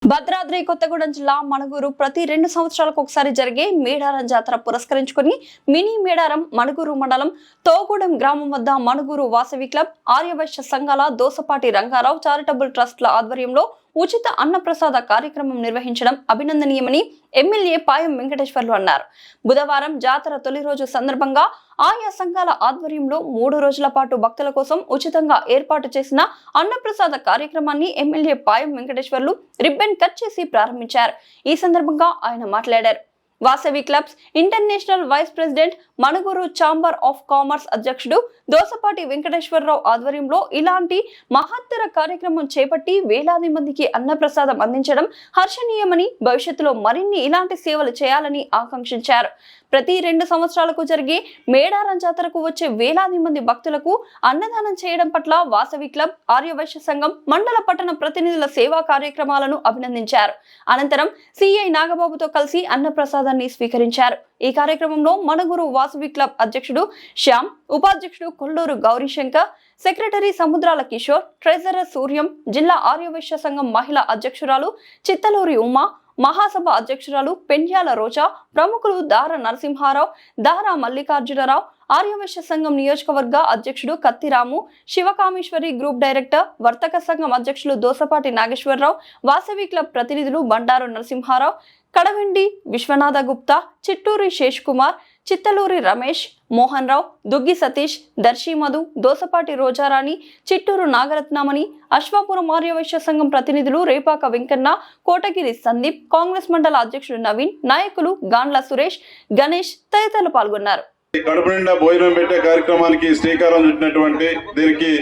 భద్రాద్రి కొత్తగూడెం జిల్లా మణుగూరు ప్రతి 2 సంవత్సరాలకు ఒకసారి జరిగే మేడారం జాతర పురస్కరించుకుని మినీ మేడారం మణుగూరు మండలం తోగూడెం గ్రామం వద్ద మణుగూరు వాసవి క్లబ్ ఆర్యవైశ్య సంఘాల దోసపాటి రంగారావు చారిటబుల్ ట్రస్ట్ల ఆధ్వర్యంలో ఉచిత అన్నప్రసాద కార్యక్రమం నిర్వహించడం అభినందనీయమని ఎమ్మెల్యే పాయం వెంకటేశ్వర్లు అన్నారు. బుధవారం జాతర తొలి రోజు సందర్భంగా ఆయా సంఘాల ఆధ్వర్యంలో 3 రోజుల పాటు భక్తుల కోసం ఉచితంగా ఏర్పాటు చేసిన అన్నప్రసాద కార్యక్రమాన్ని MLA Payam Venkateswarlu ribbon cut చేసి ప్రారంభించారు. ఈ సందర్భంగా ఆయన మాట్లాడారు. Vasavi clubs international vice president Manuguru chamber of commerce అధ్యక్షుడు దోసపాటి వెంకటేశ్వరరావు ఆధ్వర్యంలో ఇలాంటి మహత్తర కార్యక్రమం చేపట్టి వేలాది మందికి అన్నప్రసాదం అందించడం హర్షణీయమని, భవిష్యత్తులో మరిన్ని ఇలాంటి సేవలు చేయాలని ఆకాంక్షించారు. ప్రతి 2 సంవత్సరాలకు జరిగే మేడారం జాతరకు వచ్చే వేలాది మంది భక్తులకు అన్నదానం చేయడం పట్ల వాసవి క్లబ్, ఆర్యవైశ్య సంఘం, మండల పట్టణ ప్రతినిధుల సేవా కార్యక్రమాలను అభినందించారు. అనంతరం సిఐ నాగబాబుతో కలిసి అన్నప్రసాదాన్ని స్వీకరించారు. ఈ కార్యక్రమంలో మణుగూరు వాసవి క్లబ్ అధ్యక్షుడు శ్యామ్, ఉపాధ్యక్షుడు కొల్లూరు గౌరీశంకర్, సెక్రటరీ సముద్రాల కిషోర్, ట్రెజరర్ సూర్యం, జిల్లా ఆర్యవైశ్య సంఘం మహిళా అధ్యక్షురాలు చిత్తలూరి ఉమా, మహాసభ అధ్యక్షురాలు పెండ్యాల రోజా, ప్రముఖులు దార నరసింహారావు, దారా మల్లికార్జునరావు, ఆర్యవైశ్య సంఘం నియోజకవర్గ అధ్యక్షుడు కత్తిరాము, శివకామేశ్వరి గ్రూప్ డైరెక్టర్, వర్తక సంఘం అధ్యక్షులు దోసపాటి నాగేశ్వరరావు, వాసవి క్లబ్ ప్రతినిధులు బండారు నరసింహారావు, కడవెండి విశ్వనాథ గుప్తా, చిట్టూరి శేష్ కుమార్, చిత్తలూరి రమేష్, మోహన్ రావు, దుగ్గి సతీష్, దర్శి మధు, దోసపాటి రోజారాణి, చిట్టూరు నాగరత్నమణి, అశ్వాపురం ఆర్యవైశ్య సంఘం ప్రతినిధులు రేపాక వెంకన్న, కోటగిరి సందీప్, కాంగ్రెస్ మండల అధ్యక్షుడు నవీన్, నాయకులు గాండ్ల సురేష్, గణేష్ తదితరులు పాల్గొన్నారు. కడుపు నిండా భోజనం పెట్టే కార్యక్రమానికి శ్రీకారం చుట్టినటువంటి, దీనికి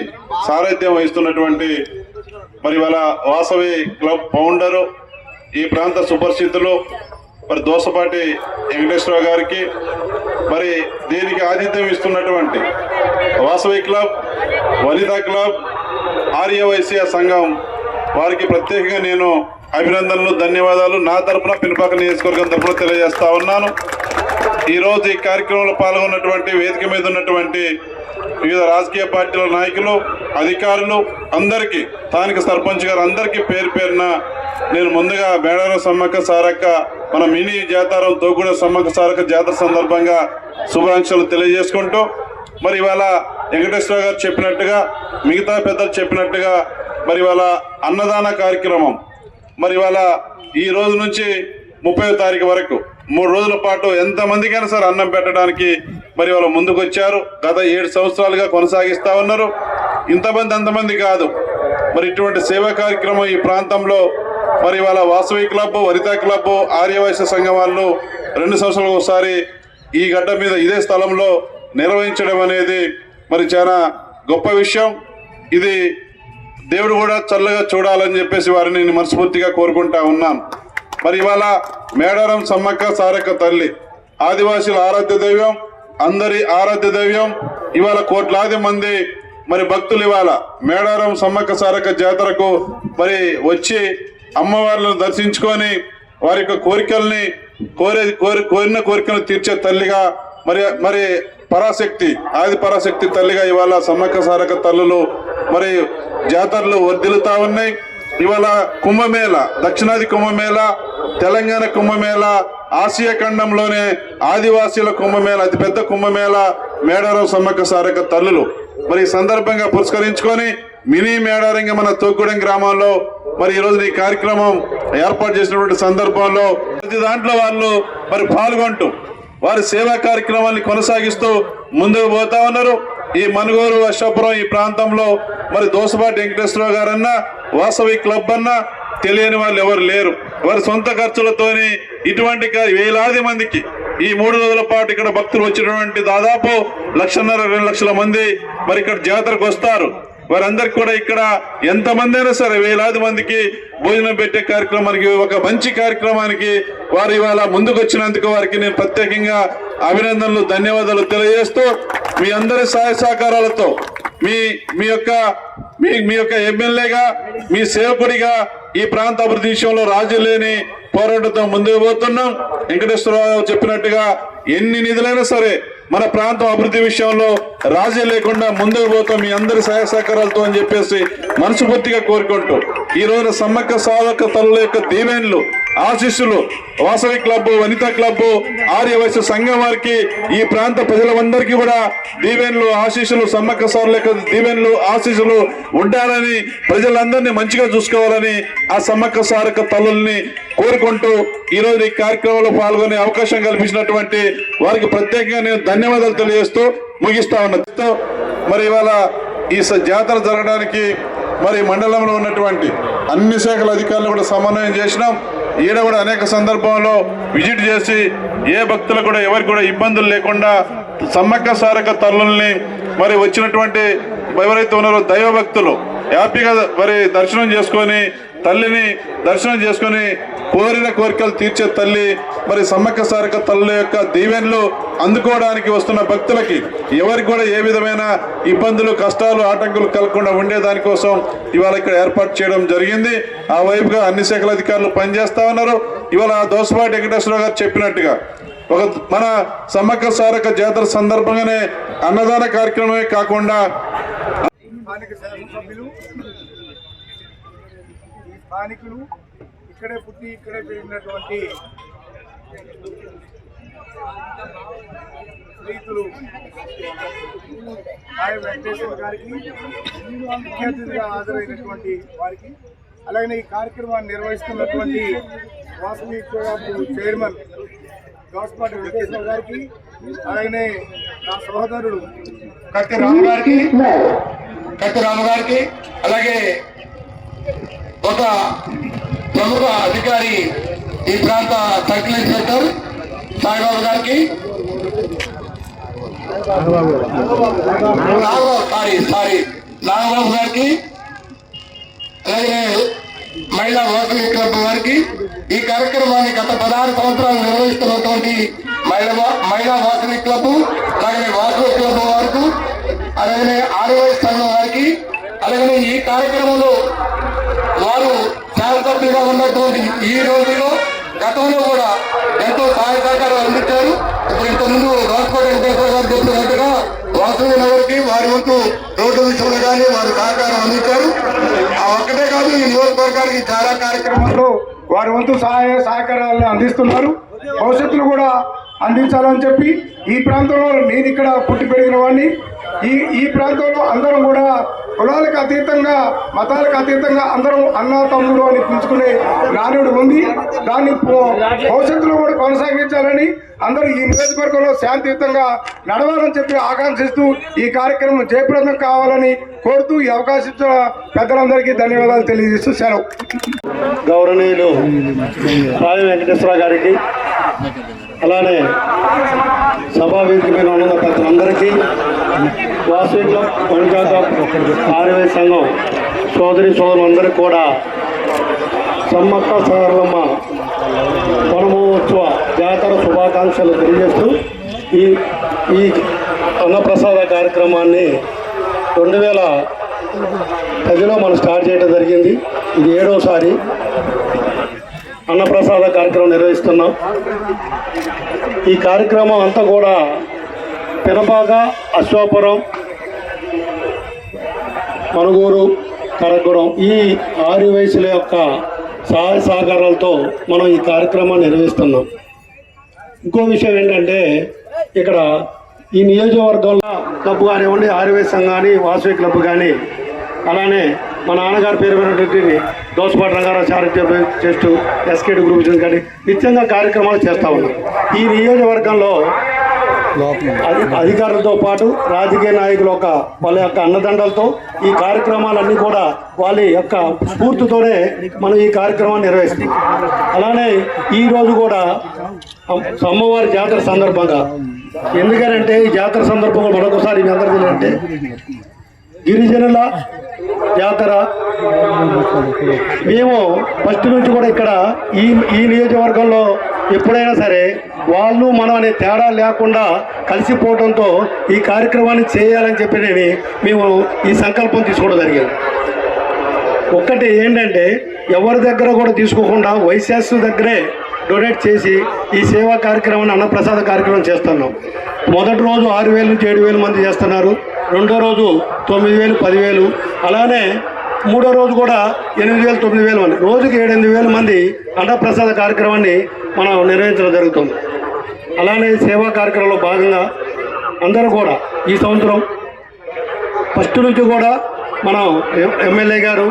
సారథ్యం వహిస్తున్నటువంటి మరి వాళ్ళ వాసవి క్లబ్ ఫౌండరు, ఈ ప్రాంత సుపరిచితులు మరి దోసపాటి వెంకటేశ్వరరావు గారికి, మరి దీనికి ఆతిథ్యం ఇస్తున్నటువంటి వాసవి క్లబ్, వనితా క్లబ్, ఆర్యవైశ్య సంఘం వారికి ప్రత్యేకంగా నేను అభినందనలు, ధన్యవాదాలు నా తరఫున, పినపాక నియోజకవర్గం తరఫున తెలియజేస్తా ఉన్నాను. ఈరోజు ఈ కార్యక్రమంలో పాల్గొన్నటువంటి, వేదిక మీద ఉన్నటువంటి వివిధ రాజకీయ పార్టీల నాయకులు, అధికారులు అందరికీ, స్థానిక సర్పంచ్ గారు అందరికీ పేరు పేరున నేను ముందుగా మేడారం సమ్మక్క సారక్క మన మినీ జాతారం తోగూడెం సమ్మక్క సారక్క జాతర సందర్భంగా శుభాకాంక్షలు తెలియజేసుకుంటూ, మరి ఇవాళ వెంకటేశ్వర గారు చెప్పినట్టుగా, మిగతా పెద్దలు చెప్పినట్టుగా మరి ఇవాళ అన్నదాన కార్యక్రమం మరి ఇవాళ ఈ రోజు నుంచి 30వ తారీఖు వరకు 3 రోజుల పాటు ఎంతమందికైనా సరే అన్నం పెట్టడానికి మరి వాళ్ళు ముందుకు వచ్చారు. గత 7 సంవత్సరాలుగా కొనసాగిస్తూ ఉన్నారు. ఇంతమంది అంతమంది కాదు, మరి ఇటువంటి సేవా కార్యక్రమం ఈ ప్రాంతంలో మరి వాళ్ళ వాసవి క్లబ్, వనితా క్లబ్, ఆర్యవైశ్య సంఘం వాళ్ళు 2 సంవత్సరాలకు ఒకసారి ఈ గడ్డ మీద ఇదే స్థలంలో నిర్వహించడం అనేది మరి చాలా గొప్ప విషయం. ఇది దేవుడు కూడా చల్లగా చూడాలని చెప్పేసి వారిని నేను మనస్ఫూర్తిగా కోరుకుంటా ఉన్నాను. మరి ఇవాళ మేడారం సమ్మక్క సారక్క తల్లి ఆదివాసీల ఆరాధ్య దైవం, అందరి ఆరాధ్య దైవం. ఇవాళ కోట్లాది మంది మరి భక్తులు ఇవాళ మేడారం సమ్మక్క సారక్క జాతరకు మరి వచ్చి అమ్మవార్లను దర్శించుకొని వారి యొక్క కోరికల్ని కోరిన కోరికలను తీర్చే తల్లిగా మరి పరాశక్తి, ఆది పరాశక్తి తల్లిగా ఇవాళ సమ్మక్క సారక్క తల్లులు మరి జాతరలు వర్ధిల్లుతా ఉన్నాయి. ఇవాళ కుంభమేళ, దక్షిణాది కుంభమేళ, తెలంగాణ కుంభమేళ, ఆసియా ఖండంలోనే ఆదివాసీల కుంభమేళ, అతిపెద్ద కుంభమేళ మేడారం సమ్మక్క సారక్క తల్లులు. మరి ఈ సందర్భంగా పురస్కరించుకొని మినీ మేడారంగా మన తోగూడెం గ్రామంలో మరి ఈరోజు ఈ కార్యక్రమం ఏర్పాటు చేసినటువంటి సందర్భంలో ప్రతి దాంట్లో వాళ్ళు మరి పాల్గొంటూ వారి సేవా కార్యక్రమాన్ని కొనసాగిస్తూ ముందుకు పోతా ఉన్నారు. ఈ మణుగూరు, అశ్వాపురం ఈ ప్రాంతంలో మరి దోసపాటి వెంకటేశ్వరరావు గారన్నా, వాసవి క్లబ్ అన్నా తెలియని వాళ్ళు ఎవరు లేరు. వారి సొంత ఖర్చులతోని ఇటువంటి వేలాది మందికి ఈ 3 రోజుల పాటు ఇక్కడ భక్తులు వచ్చినటువంటి దాదాపు 1.5-2 లక్షల మంది మరి ఇక్కడ జాతరకు వస్తారు. వారందరికి కూడా ఇక్కడ ఎంతమంది అయినా సరే వేలాది మందికి భోజనం పెట్టే కార్యక్రమానికి, ఒక మంచి కార్యక్రమానికి వారు ఇవాళ ముందుకు వచ్చినందుకు వారికి నేను ప్రత్యేకంగా అభినందనలు, ధన్యవాదాలు తెలియజేస్తూ, మీ అందరి సహాయ సహకారాలతో మీ యొక్క ఎమ్మెల్యేగా, మీ సేవకుడిగా ఈ ప్రాంత అభివృద్ధి విషయంలో రాజీ లేని పోరాటంతో ముందుకు పోతున్నాం. వెంకటేశ్వరరావు చెప్పినట్టుగా ఎన్ని నిధులైనా సరే మన ప్రాంతం అభివృద్ధి విషయంలో రాజీ లేకుండా ముందుకు పోతాం మీ అందరి సహాయ సహకారాలతో అని చెప్పేసి మనస్ఫూర్తిగా కోరుకుంటూ ఈ రోజున సమ్మక్క సాధక తల్లుల యొక్క దీవెనలు ఆశీస్సులు వాసవి క్లబ్ వనితా క్లబ్ ఆర్యవైశ్య సంఘం వారికి ఈ ప్రాంత ప్రజలందరికీ కూడా దీవెనలు ఆశీస్సులు సమ్మక్క సాధుల యొక్క దీవెనలు ఆశీస్సులు ఉండాలని ప్రజలందరినీ మంచిగా చూసుకోవాలని ఆ సమ్మక్క సాధక తల్లుల్ని కోరుకుంటూ ఈ రోజు ఈ కార్యక్రమంలో పాల్గొనే అవకాశం కల్పించినటువంటి వారికి ప్రత్యేకంగా నేను ధన్యవాదాలు తెలియజేస్తూ ముగిస్తా ఉన్నా. మరి ఇవాళ ఈ జాతర జరగడానికి మరి మండలంలో ఉన్నటువంటి అన్ని శాఖల అధికారులు కూడా సమన్వయం చేసినాం. ఈడ కూడా అనేక సందర్భంలో విజిట్ చేసి ఏ భక్తులు కూడా ఎవరికి కూడా ఇబ్బందులు లేకుండా సమ్మక్క సారక తల్లుల్ని మరి వచ్చినటువంటి ఎవరైతే ఉన్నారో దైవ భక్తులు హ్యాపీగా మరి దర్శనం చేసుకొని తల్లిని దర్శనం చేసుకొని కోరిన కోరికలు తీర్చే తల్లి మరి సమ్మక్క సారక తల్లి యొక్క దీవెనలు అందుకోవడానికి వస్తున్న భక్తులకి ఎవరికి కూడా ఏ విధమైన ఇబ్బందులు కష్టాలు ఆటంకులు కలగకుండా ఉండే దానికోసం ఇవాళ ఇక్కడ ఏర్పాటు చేయడం జరిగింది. ఆ వైపుగా అన్ని శాఖల అధికారులు పనిచేస్తా ఉన్నారు. ఇవాళ దోసపాటి వెంకటేశ్వరరావు గారు చెప్పినట్టుగా మన సమ్మక్క సారక జాతర సందర్భంగానే అన్నదాన కార్యక్రమమే కాకుండా స్థానికులు ఇక్కడే పుట్టి ఇక్కడే పెరిగినటువంటి రైతులు వెంకటేశ్వర గారికి ముఖ్య అతిథిగా హాజరైనటువంటి వారికి అలాగే ఈ కార్యక్రమాన్ని నిర్వహిస్తున్నటువంటి వాసవి చైర్మన్ దోసపాటి వెంకటేశ్వర గారికి అలాగే నా సహోదరుడు కత్తి రాము గారికి అలాగే ఒక ప్రముఖ అధికారి ఈ ప్రాంత సర్కిల్ ఇన్స్పెక్టర్ సాయిబాబు గారికి నాగబాబు గారికి అలాగే మహిళా వాసవి క్లబ్ వారికి ఈ కార్యక్రమాన్ని గత 16 సంవత్సరాలు నిర్వహిస్తున్నటువంటి మహిళా వాసవి క్లబ్ అలాగే వాసవి క్లబ్ వారికి అలాగే ఆర్యవైశ్య సంఘం వారికి అలాగే ఈ కార్యక్రమంలో వారు శాసనసభ్యులుగా ఉన్నటువంటి ఈ రోజుల్లో గతంలో కూడా ఎంతో సహాయ సహకారాలు అందించారు. ఇప్పుడు ఇంతకుముందు దోసపాటి వెంకటేశ్వర గారు చెప్పినట్టుగా వాసవి నగర్కి వారి వంతు రోడ్డు విషయంలో కానీ వారు సహకారం అందించారు. ఆ ఒక్కటే కాదు ఈ నియోజకవర్గానికి చాలా కార్యక్రమాల్లో వారి వంతు సహకారాలను అందిస్తున్నారు. భవిష్యత్తులో కూడా అందించాలని చెప్పి ఈ ప్రాంతంలో నేను ఇక్కడ పుట్టి పెరిగిన వాడిని. ఈ ప్రాంతంలో అందరం కూడా కులాలకు అతీతంగా మతాలకు అతీతంగా అందరం అన్నా తమ్ముడు అని పిలుచుకునే నానుడు ఉంది. దాన్ని భవిష్యత్తులో కూడా కొనసాగించాలని అందరూ ఈ నియోజకవర్గంలో శాంతియుతంగా నడవాలని చెప్పి ఆకాంక్షిస్తూ ఈ కార్యక్రమం జయప్రదం కావాలని కోరుతూ ఈ అవకాశం ఇచ్చిన పెద్దలందరికీ ధన్యవాదాలు తెలియజేస్తూ సెలవు. గౌరవనీయులు రావి వెంకటేశ్వర గారికి అలానే సభావేదిక మీద ఉన్న పెద్దలందరికీ వాసవి క్లబ్ వనితా క్లబ్ ఆర్యవైశ్య సంఘం సోదరి సోదరులందరికీ కూడా సమ్మక్క సారలమ్మ వనమహోత్సవ జాతర శుభాకాంక్షలు తెలియజేస్తూ ఈ అన్నప్రసాద కార్యక్రమాన్ని 2010లో మనం స్టార్ట్ చేయడం జరిగింది. ఇది 7వసారి అన్నప్రసాద కార్యక్రమం నిర్వహిస్తున్నాం. ఈ కార్యక్రమం అంతా కూడా పినపాక, అశ్వాపురం, మనుగూరు, కరగూడెం ఈ ఆర్యవైశ్యుల యొక్క సహాయ సహకారాలతో మనం ఈ కార్యక్రమాన్ని నిర్వహిస్తున్నాం. ఇంకో విషయం ఏంటంటే ఇక్కడ ఈ నియోజకవర్గంలో క్లబ్ కానివ్వండి, ఆర్యవైశ్య సంఘం కానీ, వాసవి క్లబ్ కానీ, అలానే మా నాన్నగారి పేరు పెరిగినటువంటి Dosapati Rangarao charitable trust, SKD group కానీ నిత్యంగా కార్యక్రమాలు చేస్తూ ఉన్నాం. ఈ నియోజకవర్గంలో అధికారులతో పాటు రాజకీయ నాయకుల వాళ్ళ యొక్క అన్నదండలతో ఈ కార్యక్రమాలన్నీ కూడా వాళ్ళ యొక్క స్ఫూర్తితోనే మనం ఈ కార్యక్రమాన్ని నిర్వహిస్తాం. అలానే ఈరోజు కూడా అమ్మవారి జాతర సందర్భంగా, ఎందుకనంటే ఈ జాతర సందర్భంగా మరొకసారి మీ అందరికీ అంటే గిరిజనుల జాతర మేము ఫస్ట్ నుంచి కూడా ఇక్కడ ఈ నియోజకవర్గంలో ఎప్పుడైనా సరే వాళ్ళు మనం అనే తేడా లేకుండా కలిసిపోవడంతో ఈ కార్యక్రమాన్ని చేయాలని చెప్పి మేము ఈ సంకల్పం తీసుకోవడం జరిగింది. ఒక్కటి ఏంటంటే ఎవరి దగ్గర కూడా తీసుకోకుండా వైశాస్సు దగ్గరే డొనేట్ చేసి ఈ సేవా కార్యక్రమాన్ని అన్నప్రసాద కార్యక్రమం చేస్తున్నాం. మొదటి రోజు 6,000 నుంచి 7,000 మంది చేస్తున్నారు. రెండో రోజు 9,000, 10,000, అలానే మూడో రోజు కూడా 8,000, 9,000 మంది, రోజుకి 7,000 మంది అన్నప్రసాద కార్యక్రమాన్ని మనం నిర్వహించడం జరుగుతుంది. అలానే సేవా కార్యక్రమంలో భాగంగా అందరూ కూడా ఈ సంవత్సరం ఫస్ట్ నుంచి కూడా మనం ఎమ్మెల్యే గారు,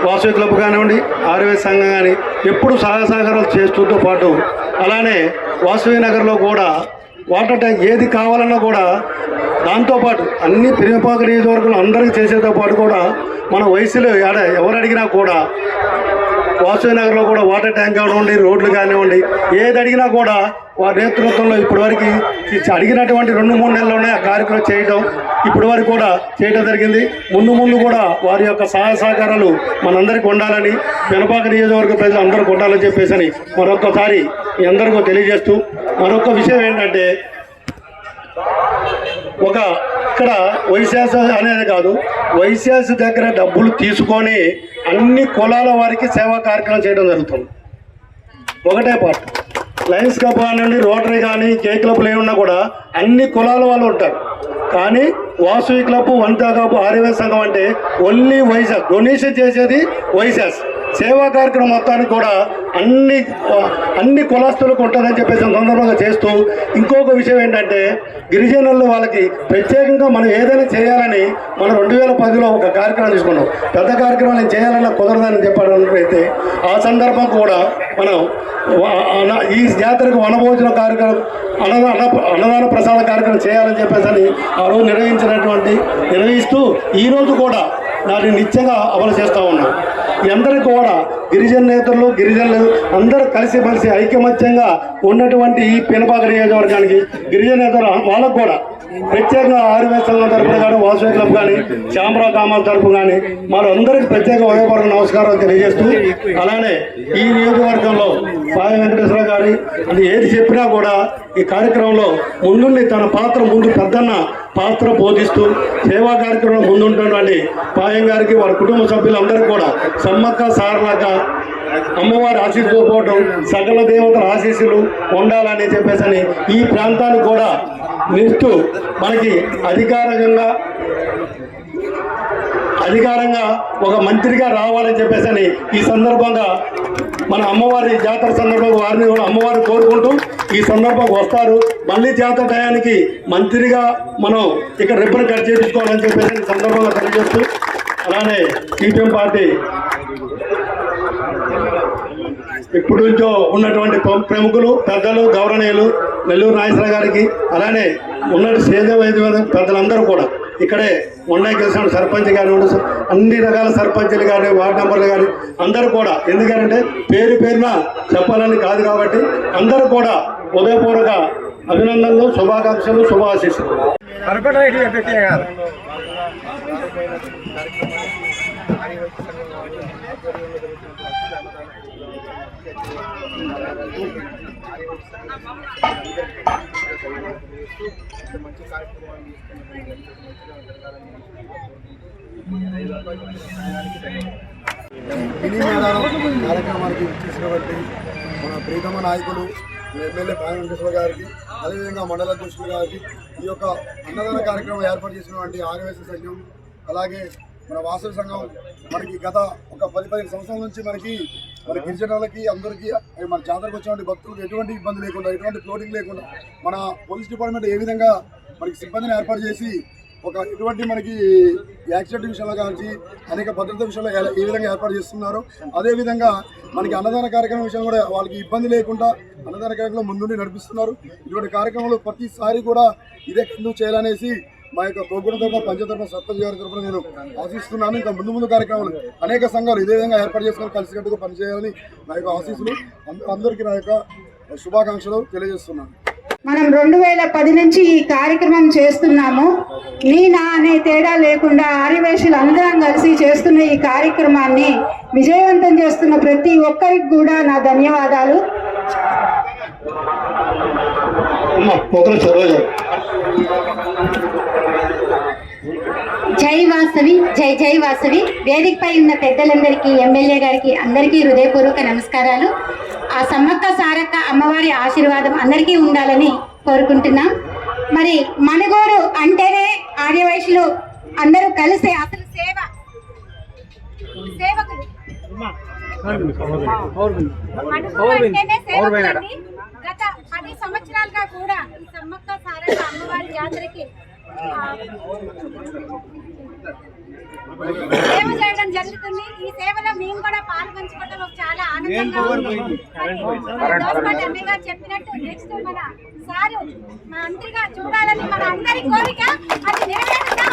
వాసవి క్లబ్ కానివ్వండి, ఆర్యవైశ్య సంఘం కానీ ఎప్పుడు సహకారాలు చేస్తూతో పాటు అలానే వాసవి నగర్లో కూడా వాటర్ ట్యాంక్ ఏది కావాలన్నా కూడా దాంతోపాటు అన్ని పెరిమిపాక నియోజకవర్గంలో అందరికీ చేసేతో పాటు కూడా మన వయసులో ఎవరు అడిగినా కూడా వాసవి నగర్లో కూడా వాటర్ ట్యాంక్ కానివ్వండి, రోడ్లు కానివ్వండి, ఏది అడిగినా కూడా వారి నేతృత్వంలో ఇప్పటివరకు అడిగినటువంటి 2-3 నెలల్లోనే ఆ కార్యక్రమం చేయడం ఇప్పటి వరకు కూడా చేయడం జరిగింది. ముందు కూడా వారి యొక్క సహాయ సహకారాలు మనందరికీ ఉండాలని, పెనపాక నియోజకవర్గ ప్రజలు అందరికీ ఉండాలని చెప్పేసి మరొకసారి మీ అందరికీ తెలియజేస్తూ, మరొక విషయం ఏంటంటే ఇక్కడ వైశాస్ అనేది కాదు, వైశాస్ దగ్గర డబ్బులు తీసుకొని అన్ని కులాల వారికి సేవా కార్యక్రమం చేయడం జరుగుతుంది. ఒకటే పార్ట్ లయన్స్ క్లబ్ కానివ్వండి, రోటరీ కానీ, కే క్లబ్లు ఏమన్నా కూడా అన్ని కులాల వాళ్ళు ఉంటారు. కానీ వాసవి క్లబ్, వనితా క్లబ్, ఆర్యవైశ్య సంఘం అంటే ఓన్లీ వైశాస్ డొనేషన్ చేసేది వైశాస్. సేవా కార్యక్రమం మొత్తానికి కూడా అన్ని కులస్తులకు ఉంటుందని చెప్పేసి సందర్భంగా చేస్తూ, ఇంకొక విషయం ఏంటంటే గిరిజనులు వాళ్ళకి ప్రత్యేకంగా మనం ఏదైనా చేయాలని మనం 2010లో ఒక కార్యక్రమం తీసుకున్నాం. పెద్ద కార్యక్రమాలు చేయాలన్నా కుదరదని చెప్పాడైతే ఆ సందర్భం కూడా మనం ఈ జాతరకు వనభోజన కార్యక్రమం, అన్నదాన ప్రసాద కార్యక్రమం చేయాలని చెప్పేసి ఆ రోజు నిర్వహిస్తూ ఈరోజు కూడా దాన్ని నిత్యంగా అమలు చేస్తూ ఉన్నాం. అందరికీ కూడా గిరిజన నేతలు, గిరిజనులు అందరూ కలిసిమెలిసి ఐకమత్యంగా ఉన్నటువంటి ఈ పెనపాక నియోజకవర్గానికి గిరిజన నేతలు వాళ్ళకు కూడా ప్రత్యేకంగా ఆర్యవైశ్య సంఘం తరపున కానీ, వాసవి క్లబ్ కానీ, శ్యామరావు కామాల తరపు కానీ మనందరికీ ప్రత్యేక హృదయపూర్వక నమస్కారాలు తెలియజేస్తూ, అలానే ఈ నియోజకవర్గంలో పాయ వెంకటేశ్వర గారి అది ఏది చెప్పినా కూడా ఈ కార్యక్రమంలో ముందుండి తన ముందు పెద్దన్న పాత్ర బోధిస్తూ సేవా కార్యక్రమం ముందుంటున్నటువంటి పాయం గారికి, వారి కుటుంబ సభ్యులందరికీ కూడా సమ్మక్క సారలక అమ్మవారి ఆశీస్సుతో పాటు సకల దేవతల ఆశీస్సులు ఉండాలని చెప్పేసి ఈ ప్రాంతానికి కూడా నిలుస్తూ మనకి అధికారంగా ఒక మంత్రిగా రావాలని చెప్పేసి ఈ సందర్భంగా మన అమ్మవారి జాతర సందర్భంగా వారిని కూడా అమ్మవారిని కోరుకుంటూ ఈ సందర్భంగా వస్తారు. మళ్ళీ జాతర టయానికి మంత్రిగా మనం ఇక్కడ రిబ్బన్ కట్ చేయించుకోవాలని చెప్పేసి ఈ సందర్భంగా తెలియజేస్తూ, అలానే సిపిఎం పార్టీ ఇప్పటి నుంచో ఉన్నటువంటి ప్రముఖులు, పెద్దలు, గౌరవనీయులు నెల్లూరు నాగేశ్వర గారికి, అలానే ఉన్నటువంటి స్టేజ్ పెద్దలందరూ కూడా ఇక్కడే మొన్న గెలిచిన సర్పంచ్ కానివ్వండి, అన్ని రకాల సర్పంచ్లు కానీ, వార్డు మెంబర్లు కానీ అందరూ కూడా, ఎందుకంటే పేరున చెప్పాలని కాదు కాబట్టి అందరూ కూడా ఉదయపూర్వక అభినందనలు, శుభాకాంక్షలు, శుభాశీస్సులు. మంచి కార్యక్రమాన్ని మినీ మేడారం కార్యక్రమానికి చేసినటువంటి మన ప్రీతమ నాయకులు ఎమ్మెల్యే పాయ వెంకటేశ్వర గారికి, అదేవిధంగా మండల అధ్యక్షులు గారికి, ఈ యొక్క అన్నదాన కార్యక్రమం ఏర్పాటు చేసినటువంటి ఆర్యవైశ్య సంఘం, అలాగే మన వాసవి సంఘం మనకి గత ఒక 10-15 సంవత్సరాల నుంచి మన గిరిజనులకి అందరికీ మన జాతరకు వచ్చినటువంటి భక్తులకు ఎటువంటి ఇబ్బంది లేకుండా, ఎటువంటి ఫ్లోటింగ్ లేకుండా మన పోలీస్ డిపార్ట్మెంట్ ఏ విధంగా మనకి సిబ్బందిని ఏర్పాటు చేసి ఎటువంటి మనకి యాక్సిడెంట్ విషయంలో కానీ అనేక భద్రత విషయంలో ఏ విధంగా ఏర్పాటు చేస్తున్నారు, అదేవిధంగా మనకి అన్నదాన కార్యక్రమం విషయం కూడా వాళ్ళకి ఇబ్బంది లేకుండా అన్నదాన కార్యక్రమం ముందుండి నడిపిస్తున్నారు. ఇటువంటి కార్యక్రమాలు ప్రతిసారి కూడా ఇదే ఎందుకు చేయాలనేసి మా యొక్క తోగుడ తరపున, పంచతరపున, సర్పంచ్ గారి తరపున నేను ఆశిస్తున్నాను. ఇంకా ముందు కార్యక్రమాలు అనేక సంఘాలు ఇదే విధంగా ఏర్పాటు చేసుకొని కలిసికట్టుగా పనిచేయాలని నా యొక్క ఆశీస్సులు, అందరికీ నా యొక్క శుభాకాంక్షలు తెలియజేస్తున్నాను. మనం 2010 నుంచి ఈ కార్యక్రమం చేస్తున్నాము. నా అనే తేడా లేకుండా ఆర్యవైశ్యులు అందరం కలిసి చేస్తున్న ఈ కార్యక్రమాన్ని విజయవంతం చేస్తున్న ప్రతి ఒక్కరికి కూడా నా ధన్యవాదాలు. జై వాసవి, జై జై వాసవి. వేదికపై ఉన్న పెద్దలందరికీ, ఎమ్మెల్యే గారికి అందరికీ హృదయపూర్వక నమస్కారాలు. ఆ సమ్మక్క సారక్క అమ్మవారి ఆశీర్వాదం అందరికీ ఉండాలని కోరుకుంటున్నాం. మరి మణుగూరు అంటేనే ఆర్యవైశ్యులు అందరూ కలిసే అసలు సేవకులు. మణుగూరు అంటేనే సేవకులండి. గత 10 సంవత్సరాలుగా కూడా ఈ సమ్మక్క సారక్క అమ్మవారి జాతరకి సేవ చేయడం జరుగుతుంది. ఈ సేవలో మేము కూడా పాల్పంచుకోవడం చాలా ఆనందంగా ఉంది. అన్నయ్య గారు చెప్పినట్టు నెక్స్ట్ మన సారు మంత్రిగా చూడాలని మన అందరి కోరిక. అది నెరవేరుద్దాం.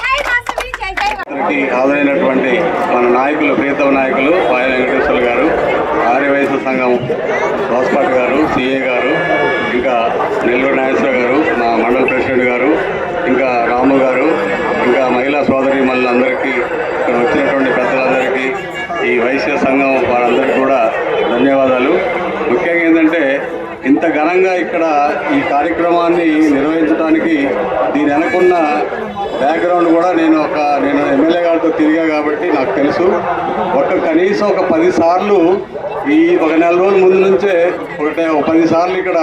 జై వాసవి, జై జై వాసవి. హాజరైనటువంటి మన నాయకులు, ప్రియతమ నాయకులు పాయ వెంకటేశ్వర గారు, ఆర్యవైశ్య సంఘం రాస్పాటి గారు, సిఏ గారు, ఇంకా నెల్లూరు నాగేశ్వర గారు, మా మండల ప్రెసిడెంట్ గారు, ఇంకా రాము గారు, ఇంకా మహిళా సోదరి మళ్ళందరికీ, ఇక్కడ వచ్చినటువంటి పెద్దలందరికీ, ఈ వైశ్య సంఘం వారందరికీ కూడా ధన్యవాదాలు. ముఖ్యంగా ఏంటంటే ఇంత ఘనంగా ఇక్కడ ఈ కార్యక్రమాన్ని నిర్వహించడానికి దీని వెనకున్న బ్యాక్గ్రౌండ్ కూడా నేను ఎమ్మెల్యే గారితో తిరిగా కాబట్టి నాకు తెలుసు. కనీసం ఒక 10 సార్లు ఈ ఒక నెల రోజుల ముందు నుంచే 10 సార్లు ఇక్కడ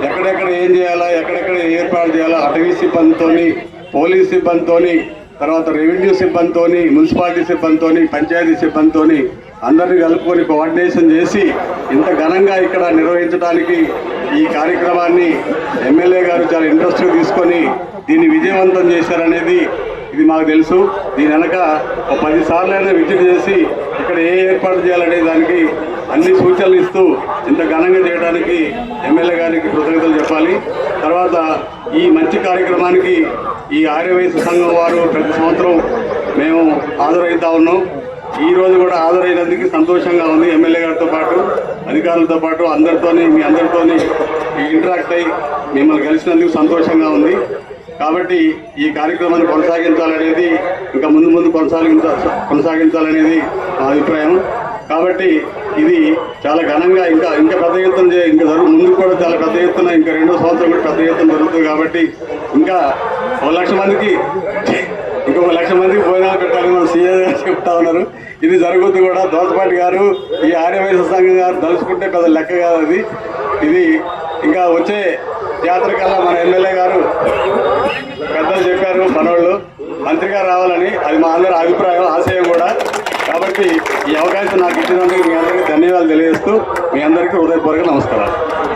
ఎక్కడెక్కడ ఏం చేయాలా, ఎక్కడెక్కడ ఏర్పాటు చేయాలా, అటవీ సిబ్బందితోని, పోలీస్ సిబ్బందితోని, తర్వాత రెవెన్యూ సిబ్బందితోని, మున్సిపాలిటీ సిబ్బందితోని, పంచాయతీ సిబ్బందితోని అందరినీ కలుపుకొని కోఆర్డినేషన్ చేసి ఇంత ఘనంగా ఇక్కడ నిర్వహించడానికి ఈ కార్యక్రమాన్ని ఎమ్మెల్యే గారు చాలా ఇంట్రెస్ట్గా తీసుకొని దీన్ని విజయవంతం చేశారనేది ఇది మాకు తెలుసు. దీని వెనక ఒక 10 సార్లైనా విజిట్ చేసి ఇక్కడ ఏ ఏర్పాటు చేయాలనే దానికి అన్ని సూచనలు ఇస్తూ ఇంత ఘనంగా చేయడానికి ఎమ్మెల్యే గారికి కృతజ్ఞతలు చెప్పాలి. తర్వాత ఈ మంచి కార్యక్రమానికి ఈ ఆర్యవైశ్య సంఘం వారు ప్రతి సంవత్సరం మేము హాజరవుతా ఉన్నాం. ఈ రోజు కూడా హాజరైనందుకు సంతోషంగా ఉంది. ఎమ్మెల్యే గారితో పాటు, అధికారులతో పాటు మీ అందరితోని ఇంటరాక్ట్ అయ్యి మిమ్మల్ని కలిసినందుకు సంతోషంగా ఉంది. కాబట్టి ఈ కార్యక్రమాన్ని కొనసాగించాలనేది, ఇంకా ముందు కొనసాగించాలనేది మా అభిప్రాయం. కాబట్టి ఇది చాలా ఘనంగా ఇంకా పెద్ద ఎత్తున ముందుకు కూడా చాలా పెద్ద ఎత్తున ఇంకా 2వ సంవత్సరం కూడా పెద్ద ఎత్తున జరుగుతుంది. కాబట్టి ఇంకా 1 లక్ష మందికి భోజనాలు పెట్టాలని మన సీఏ గారు చెప్తా ఉన్నారు. ఇది జరుగుతుంది కూడా. దోసపాటి గారు, ఈ ఆర్యవైశ్య సంఘం గారు తలుచుకుంటే పెద్ద లెక్క కాదు అది. ఇది ఇంకా వచ్చే జాతరకల్లా మన ఎమ్మెల్యే గారు పెద్దలు చెప్పారు, మనోళ్ళు మంత్రిగా రావాలని. అది మా అందరి అభిప్రాయం, ఆశయం కూడా. కాబట్టి ఈ అవకాశం నాకు ఇచ్చినందుకు మీ అందరికీ ధన్యవాదాలు తెలియజేస్తూ మీ అందరికీ హృదయపూర్వక నమస్కారాలు.